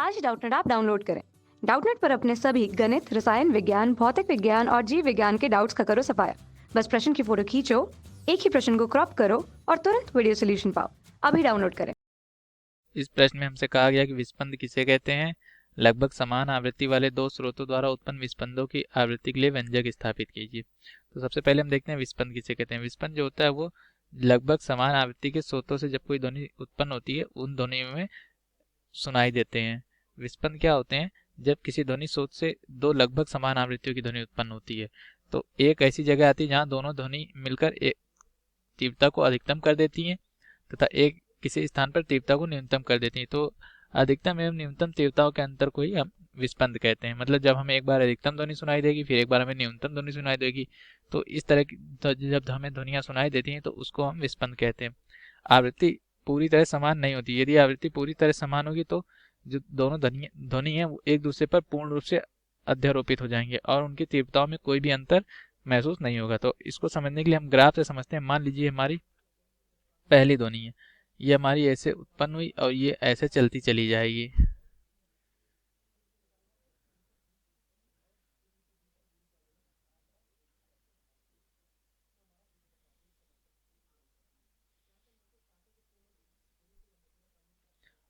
आज Doubtnut app download करें। Doubtnut पर अपने सभी गणित, रसायन विज्ञान, भौतिक विज्ञान और जीव विज्ञान के डाउट्स का करो सफाया। बस प्रश्न की फोटो खींचो, एक ही प्रश्न को क्रॉप करो और तुरंत वीडियो सोल्यूशन पाओ। अभी डाउनलोड करें। इस प्रश्न में हमसे कहा गया कि विस्पंद किसे कहते हैं। लगभग समान आवृत्ति वाले दो स्रोतों द्वारा उत्पन्न विस्पंदों की आवृत्ति के लिए व्यंजक स्थापित कीजिए। तो सबसे पहले हम देखते हैं विस्पंद किसे कहते हैं। विस्पंद जो होता है वो लगभग समान आवृत्ति के स्रोतों से जब कोई ध्वनि उत्पन्न होती है उन ध्वनियों में सुनाई देते हैं। विस्पंद क्या होते हैं? जब किसी ध्वनि स्रोत से दो लगभग समान आवृत्तियों की ध्वनि उत्पन्न होती है तो एक ऐसी जगह आती है जहाँ दोनों ध्वनि मिलकर एक तीव्रता को अधिकतम कर देती हैं तथा एक किसी स्थान पर तीव्रता को न्यूनतम कर देती हैं। तो अधिकतम एवं न्यूनतम तीव्रताओं के अंतर को ही हम विस्पंद कहते हैं। मतलब जब हमें एक बार अधिकतम ध्वनि सुनाई देगी फिर एक बार हमें न्यूनतम ध्वनि सुनाई देगी, तो इस तरह की तो जब हमें ध्वनियाँ सुनाई देती हैं तो उसको हम विस्पंद कहते हैं। आवृत्ति पूरी तरह समान नहीं होती। यदि आवृत्ति पूरी तरह समान होगी तो जो दोनों ध्वनि है वो एक दूसरे पर पूर्ण रूप से अध्यारोपित हो जाएंगे और उनकी तीव्रताओं में कोई भी अंतर महसूस नहीं होगा। तो इसको समझने के लिए हम ग्राफ से समझते हैं। मान लीजिए हमारी पहली ध्वनि है, ये हमारी ऐसे उत्पन्न हुई और ये ऐसे चलती चली जाएगी।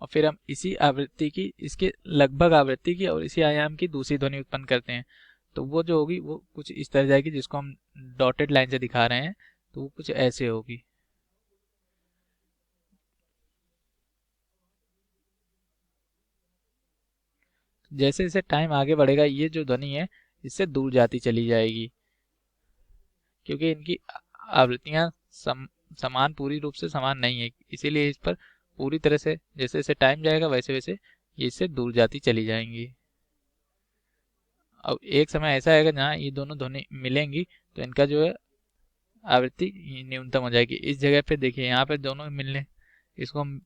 और फिर हम इसी आवृत्ति की, इसके लगभग आवृत्ति की और इसी आयाम की दूसरी ध्वनि उत्पन्न करते हैं। तो वो जो होगी वो कुछ इस तरह जाएगी, जिसको हम डॉटेड लाइन से दिखा रहे हैं। तो वो कुछ ऐसे होगी। जैसे जैसे टाइम आगे बढ़ेगा ये जो ध्वनि है इससे दूर जाती चली जाएगी, क्योंकि इनकी आवृत्तियां समान पूरी रूप से समान नहीं है, इसीलिए इस पर पूरी तरह से जैसे जैसे टाइम जाएगा वैसे वैसे ये इससे दूर जाती चली जाएंगी। अब एक समय ऐसा आएगा जहाँ ये दोनों ध्वनि मिलेंगी तो इनका जो है आवृत्ति न्यूनतम हो जाएगी। इस जगह पे देखिए यहाँ पे दोनों मिलने, इसको हम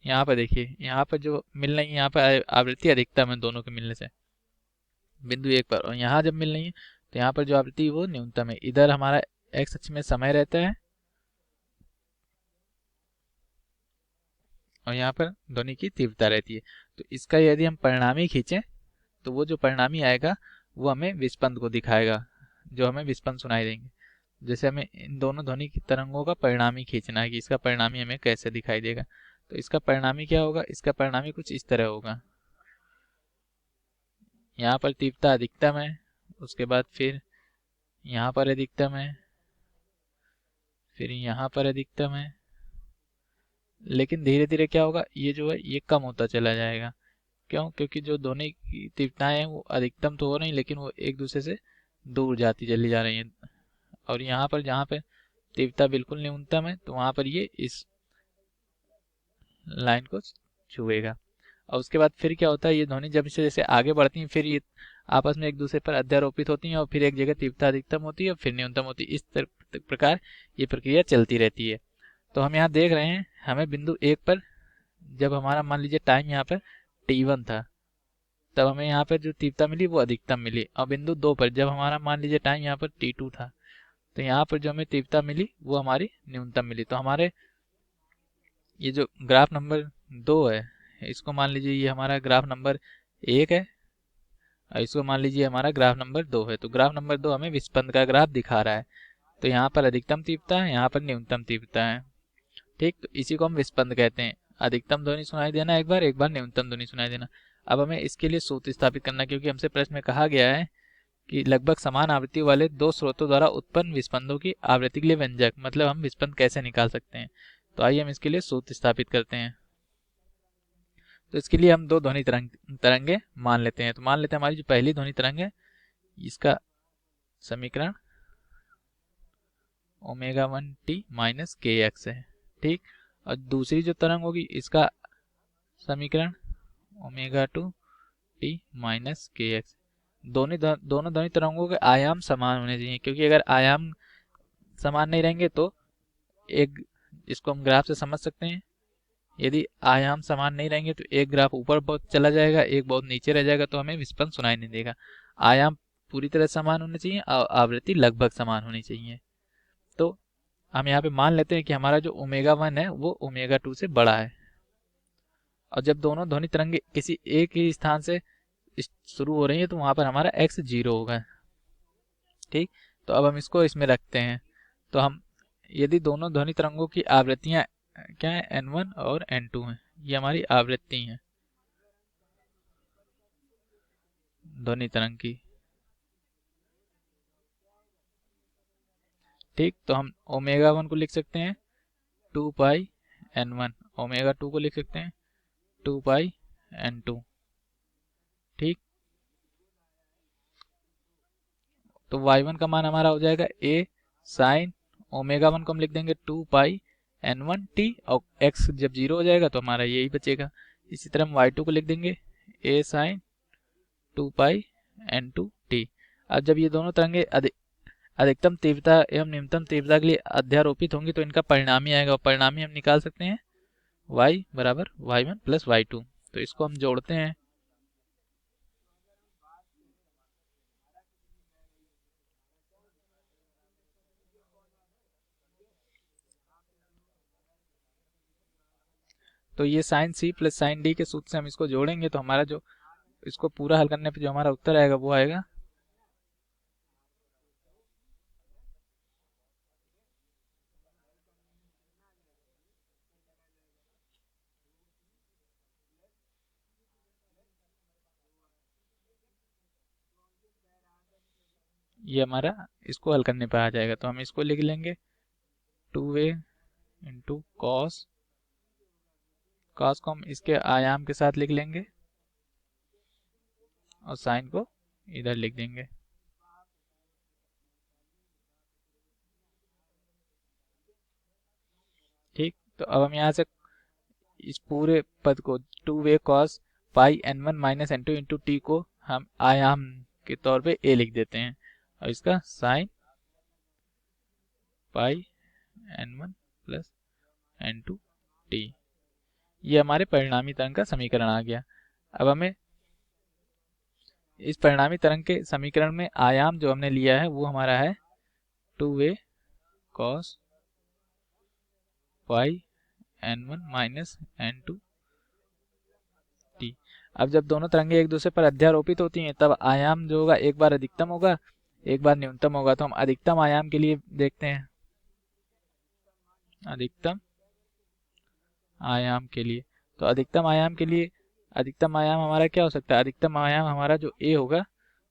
यहाँ पर देखिए, यहाँ पर जो मिल रही है यहाँ पर आवृत्ति अधिकतम है दोनों के मिलने से बिंदु एक पर, और यहाँ जब मिल रही है तो यहाँ पर जो आवृत्ति वो न्यूनतम है। इधर हमारा एक्स अक्ष में समय रहता है और यहाँ पर ध्वनि की तीव्रता रहती है। तो इसका यदि हम परिणामी खींचें तो वो जो परिणामी आएगा वो हमें विस्पंद को दिखाएगा, जो हमें विस्पंद सुनाई देंगे। जैसे हमें इन दोनों ध्वनि की तरंगों का परिणामी खींचना है कि इसका परिणामी हमें कैसे दिखाई देगा। तो इसका परिणामी क्या होगा? इसका परिणामी कुछ इस तरह होगा। यहाँ पर तीव्रता अधिकतम है, उसके बाद फिर यहाँ पर अधिकतम है, फिर यहाँ पर अधिकतम है, लेकिन धीरे धीरे क्या होगा, ये जो है ये कम होता चला जाएगा। क्यों? क्योंकि जो दोनों की तीव्रताएं हैं वो अधिकतम तो हो रही, लेकिन वो एक दूसरे से दूर जाती चली जा रही हैं। और यहाँ पर जहाँ पे तीव्रता बिल्कुल न्यूनतम है तो वहाँ पर ये इस लाइन को छुएगा। और उसके बाद फिर क्या होता है, ये ध्वनि जब इसे जैसे आगे बढ़ती हैं फिर ये आपस में एक दूसरे पर अध्यारोपित होती हैं और फिर एक जगह तीव्रता अधिकतम होती है और फिर न्यूनतम होती है। इस प्रकार ये प्रक्रिया चलती रहती है। तो हम यहाँ देख रहे हैं हमें बिंदु एक पर जब हमारा मान लीजिए टाइम यहाँ पर t1 था तब हमें यहाँ पर जो तीव्रता मिली वो अधिकतम मिली, और बिंदु दो पर जब हमारा मान लीजिए टाइम यहाँ पर t2 था तो यहाँ पर जो हमें तीव्रता मिली वो हमारी न्यूनतम मिली। तो हमारे ये जो ग्राफ नंबर 2 है इसको मान लीजिए ये हमारा ग्राफ नंबर 1 है और इसको मान लीजिए हमारा ग्राफ नंबर 2 है। तो ग्राफ नंबर 2 हमें विस्पंद का ग्राफ दिखा रहा है। तो यहाँ पर अधिकतम तीव्रता है, यहाँ पर न्यूनतम तीव्रता है। ठीक, तो इसी को हम विस्पंद कहते हैं। अधिकतम ध्वनि सुनाई देना एक बार न्यूनतम ध्वनि सुनाई देना। अब हमें इसके लिए सूत्र स्थापित करना, क्योंकि हमसे प्रश्न में कहा गया है कि लगभग समान आवृत्ति वाले दो स्रोतों द्वारा उत्पन्न विस्पंदों की आवृत्ति के लिए व्यंजक, मतलब हम विस्पंद कैसे निकाल सकते हैं। तो आइए हम इसके लिए सूत्र स्थापित करते हैं। तो इसके लिए हम दो ध्वनि तरंगे मान लेते हैं। तो मान लेते हैं हमारी जो पहली ध्वनि तरंग है इसका समीकरण ω1t - kx है। ठीक, और दूसरी जो तरंग होगी इसका समीकरण ω2t - kx। दोनों ध्वनि तरंगों के आयाम समान होने चाहिए, क्योंकि अगर आयाम समान नहीं रहेंगे तो एक, इसको हम ग्राफ से समझ सकते हैं, यदि आयाम समान नहीं रहेंगे तो एक ग्राफ ऊपर बहुत चला जाएगा, एक बहुत नीचे रह जाएगा, तो हमें विस्पंद सुनाई नहीं देगा। आयाम पूरी तरह समान होने चाहिए और आवृत्ति लगभग समान होनी चाहिए। तो हम यहाँ पे मान लेते हैं कि हमारा जो ω1 है वो ω2 से बड़ा है। और जब दोनों ध्वनि तरंगे किसी एक ही स्थान से शुरू हो रही है तो वहां पर हमारा x 0 होगा। ठीक, तो अब हम इसको इसमें रखते हैं। तो हम यदि दोनों ध्वनि तरंगों की आवृत्तियां क्या है, n1 और n2 हैं, ये हमारी आवृत्ति हैं ध्वनि तरंग की। ठीक, तो हम ओमेगा 1 को लिख सकते हैं 2 पाई n1, ओमेगा 2 को लिख सकते हैं 2 पाई n2। ठीक, तो y1 का मान हमारा हो जाएगा a साइन ओमेगा 1 को हम लिख देंगे 2 पाई n1 t, और x जब 0 हो जाएगा तो हमारा यही बचेगा। इसी तरह हम y2 को लिख देंगे a sign 2 pi n2 t। अब जब ये दोनों तरंगे अधिकतम तीव्रता एवं न्यूनतम तीव्रता के लिए अध्यारोपित होंगी तो इनका परिणामी आएगा, और परिणामी हम निकाल सकते हैं y बराबर y1 प्लस y2। तो इसको हम जोड़ते हैं। तो ये sine C plus sine D के सूत्र से हम इसको जोड़ेंगे तो हमारा जो इसको पूरा हल करने पे जो हमारा उत्तर आएगा वो आएगा ये हमारा इसको हल करने पे आ जाएगा। तो हम इसको लिख लेंगे 2a इंटू कॉस, कॉस को हम इसके आयाम के साथ लिख लेंगे और साइन को इधर लिख देंगे। ठीक, तो अब हम यहाँ से इस पूरे पद को 2a cos पाई n1 minus n2 into T को हम आयाम के तौर पे a लिख देते हैं, और इसका sine pi n1 plus n2 T. ये हमारे परिणामी तरंग का समीकरण आ गया। अब हमें इस परिणामी तरंग के समीकरण में आयाम जो हमने लिया है वो हमारा है 2a cos पाई n1 माइनस n2 टी। अब जब दोनों तरंगे एक दूसरे पर अध्यारोपित होती हैं तब आयाम जो होगा एक बार अधिकतम होगा एक बार न्यूनतम होगा। तो हम अधिकतम आयाम के लिए देखते हैं, अधिकतम आयाम के लिए। तो अधिकतम आयाम के लिए अधिकतम आयाम हमारा क्या हो सकता है, अधिकतम आयाम हमारा जो a होगा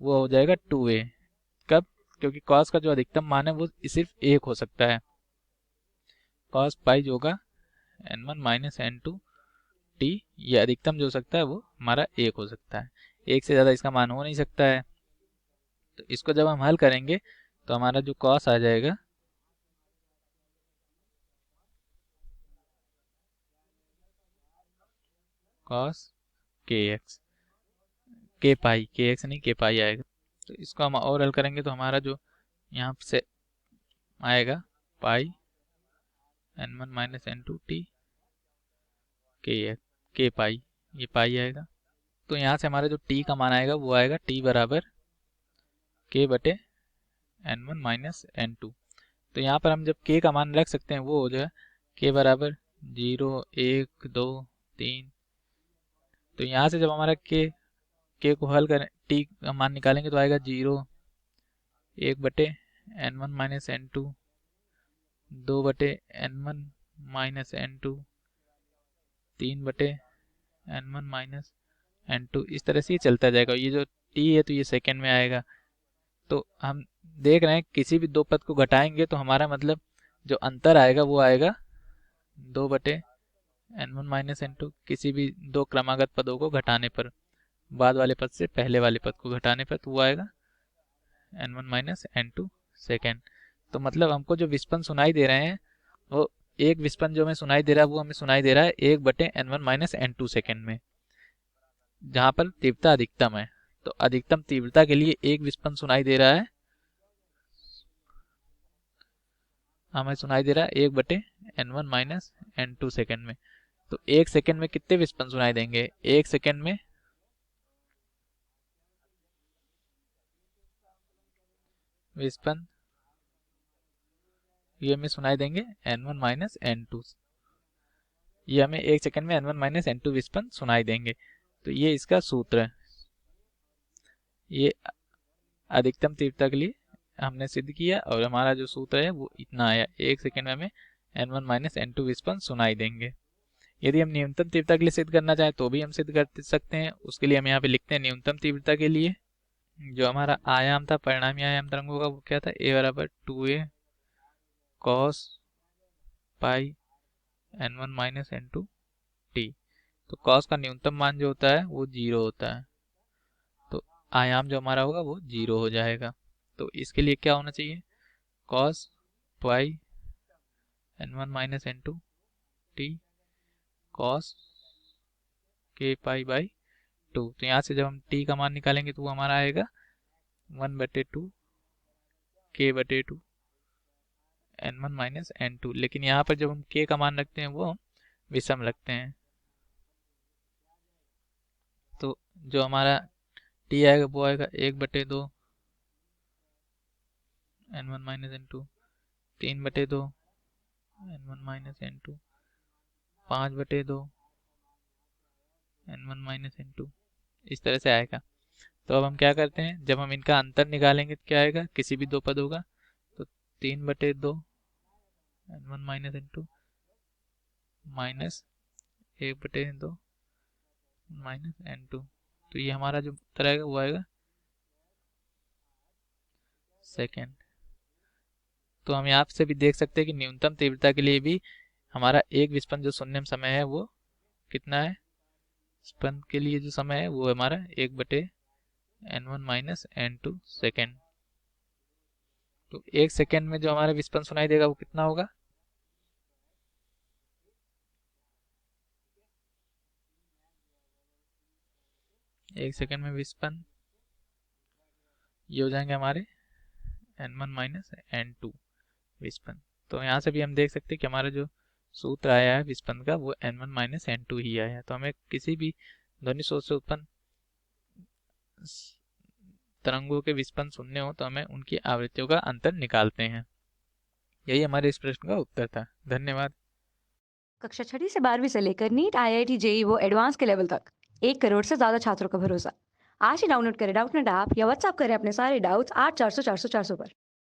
वो हो जाएगा 2a। कब, क्योंकि cos का जो अधिकतम मान है वो सिर्फ एक हो सकता है। cos पाई जो होगा n1 माइनस n2 टी, ये अधिकतम जो हो सकता है वो हमारा एक हो सकता है, एक से ज़्यादा इसका मान हो नहीं सकता है। तो इसको जब हम हल करेंगे तो हमारा जो cos आ जाएगा cos kx, k पाई, kx नहीं k पाई आएगा। तो इसको हम और हल करेंगे तो हमारा जो यहाँ से आएगा पाई n1 minus n2 T k पाई, ये पाई आएगा। तो यहाँ से हमारा जो t का मान आएगा वो आएगा t बराबर k बटे n1 माइनस n2। तो यहाँ पर हम जब k का मान रख सकते हैं वो हो जाएगा k बराबर 0 1 2 3। तो यहाँ से जब हमारा k को हल करें t का मान निकालेंगे तो आएगा 0 1 बटे n1 माइनस n2, 2 बटे n1 माइनस n2, 3 बटे n1 माइनस n2। इस तरह से ये चलता जाएगा। ये जो t है तो ये सेकेंड में आएगा। तो हम देख रहे हैं किसी भी दो पद को घटाएंगे तो हमारा मतलब जो अंतर आएगा वो आएगा 2 बटे n1 माइनस n2, किसी भी दो क्रमागत पदों को घटाने पर, बाद वाले पद से पहले वाले पद को घटाने पर, तो वो आएगा n1 माइनस n2 सेकेंड। तो मतलब हमको जो विस्पन सुनाई दे रहे हैं वो एक विस्पन जो हमें सुनाई दे रहा है वो हमें सुनाई दे रहा है 1 बटे n1 माइनस n2 सेकेंड में, जहां पर तीव्रता अधिकतम है। तो अधिकतम तीव्रता के लिए एक विस्पन सुनाई दे रहा है, हमें सुनाई दे रहा है 1 बटे n1 माइनस n2 सेकेंड में। तो एक सेकेंड में कितने विस्पन सुनाई देंगे, एक सेकेंड में विस्पन ये हमें सुनाई देंगे n1 माइनस n2। ये हमें 1 सेकंड में n1 माइनस n2 विस्पंद सुनाई देंगे। तो ये इसका सूत्र है। ये अधिकतम तीव्रता के लिए हमने सिद्ध किया और हमारा जो सूत्र है वो इतना आया, 1 सेकंड में हमें n1 माइनस n2 विस्पंद सुनाई देंगे। यदि हम न्यूनतम तीव्रता के लिए सिद्ध करना चाहें तो भी हम सिद्ध कर सकते हैं। उसके लिए हम यहाँ पे लिखते हैं न्यूनतम तीव्रता के लिए जो हमारा आयाम था, परिणामी आयाम तरंगों का, वो क्या था, a बराबर 2a cos पाई n1 माइनस n2 t। तो cos का न्यूनतम मान जो होता है वो 0 होता है, तो आयाम जो हमारा होगा वो 0 हो जाएगा। तो इसके लिए क्या होना चाहिए, cos pi n1 minus n2 t cos k pi by 2। तो यहाँ से जब हम t का मान निकालेंगे तो वो हमारा आएगा 1/2 k/2 n1 माइनस n2। लेकिन यहाँ पर जब हम k का मान रखते हैं वो हम विषम रखते हैं, तो जो हमारा t आएगा वो आएगा 1/2 n1 minus n2, 3/2 n1 minus n2, 5/2 n1 minus n2, इस तरह से आएगा। तो अब हम क्या करते हैं, जब हम इनका अंतर निकालेंगे तो क्या आएगा, किसी भी दो पदों का, तो 3/2 n1 minus n2 minus 1/2 minus n2। तो ये हमारा जो उत्तर आएगा वो आएगा सेकेंड। तो हम यहाँ से भी देख सकते हैं कि न्यूनतम तीव्रता के लिए भी हमारा एक विस्पंद जो शून्यम समय है वो कितना है, स्पंद के लिए जो समय है वो हमारा 1/n1 माइनस n2 सेकेंड। तो 1 सेकेंड में जो हमारा विस्पंद सुनाई देगा वो कितना होगा, एक सेकेंड में विस्पंद ये हो जाएंगे हमारे n1 माइनस n2 विस्पंद। तो यहाँ से भी हम देख सकते हैं कि हमारा जो सूत्र आया है विस्पंद का वो n1 माइनस n2 ही आया है। तो हमें किसी भी ध्वनि स्रोत से उत्पन्न तरंगों के विस्पंद सुनने हो तो हमें उनकी आवृत्तियों का अंतर निकालते हैं। यही हमारे इस प्रश्न का उत्तर था। धन्यवाद। कक्षा 6वीं से 12वीं से लेकर नीट, IIT, JEE वो एडवांस के लेवल तक 1 करोड़ से ज्यादा छात्रों का भरोसा। आज ही डाउनलोड करें डाउटनेट ऐप या व्हाट्सएप करें अपने सारे डाउट्स 8400 400 400 पर।